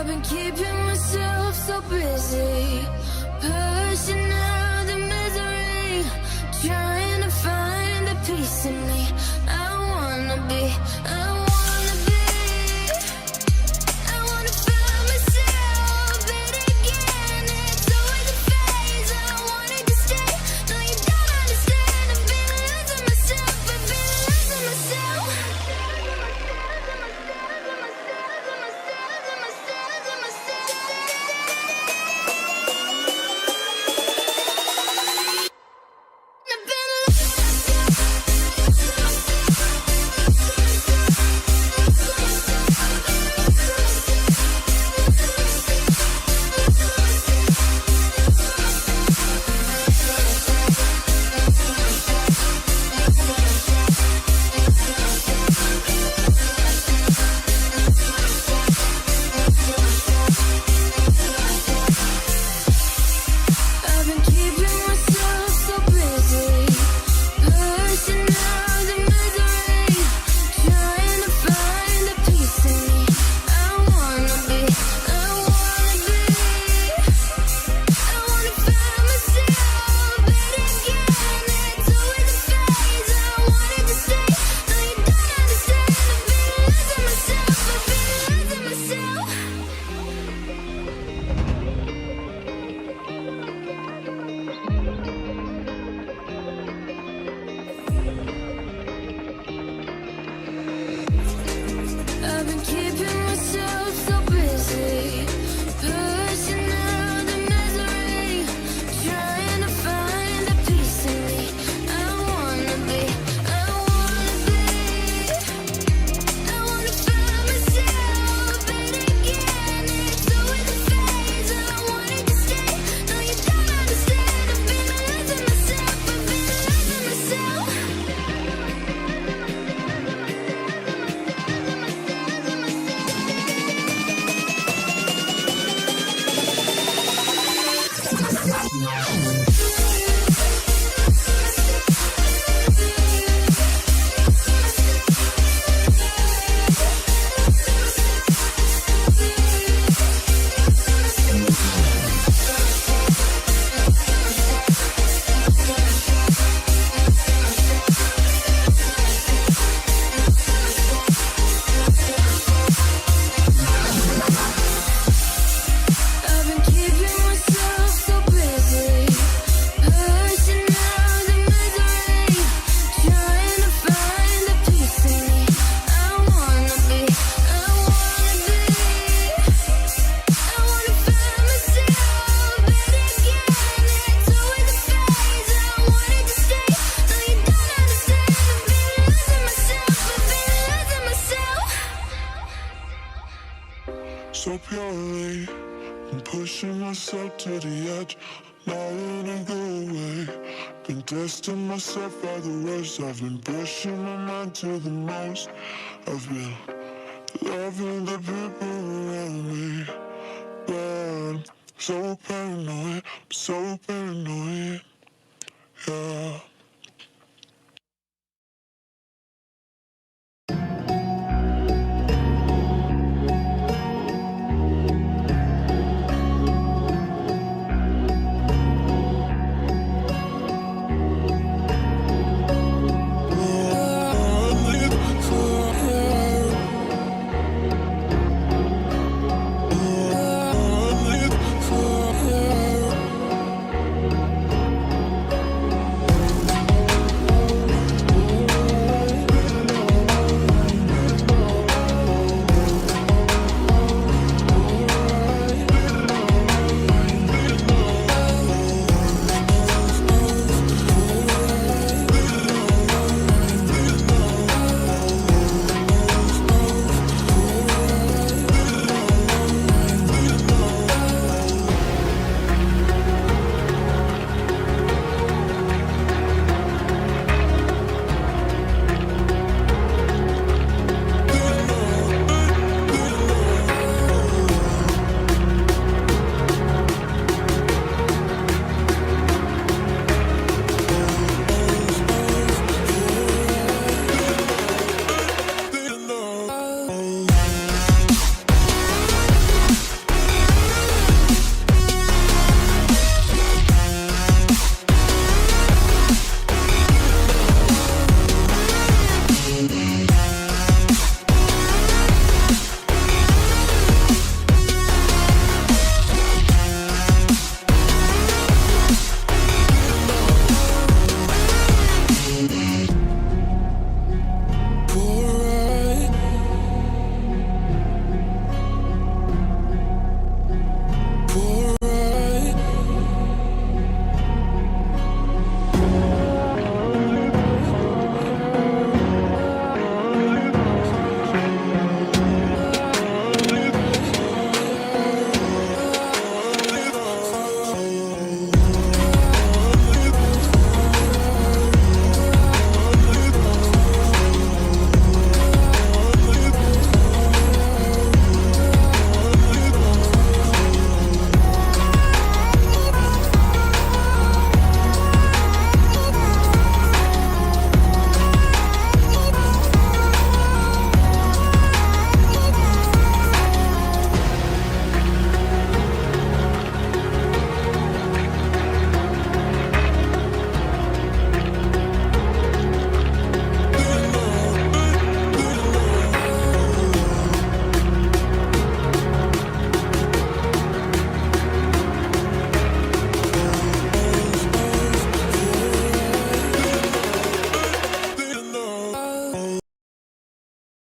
I've been keeping myself so busy, pushing out the misery, trying to find a piece in me. I wanna be I wanna find myself, but again, it's always a phase. I wanted to stay, no you don't understand. I've been losing myself, I've been losing myself. I've been keeping myself so busy, pushing out the misery, trying to find a piece in me. I wanna find myself, but again, it's always a phase. I wanted to stay, no you don't understand. I've been losing myself, I've been keeping myself so busy, pushing out the misery, trying to find a piece in me. I wanna find myself, but again, it's always a phase. I wanted to stay, no you don't understand. I've been losing myself, I've been losing myself. I've been keeping myself so busy, pushing out the misery, trying to find a piece in me. I wanna find myself, but again, it's always a phase. I wanted to stay, no you don't understand. I've been losing myself, I've been losing myself. So purely, I'm pushing myself to the edge, not letting go away. Been testing myself by the worst. I've been pushing my mind to the most. I've been loving the people around me, but I'm so paranoid, yeah.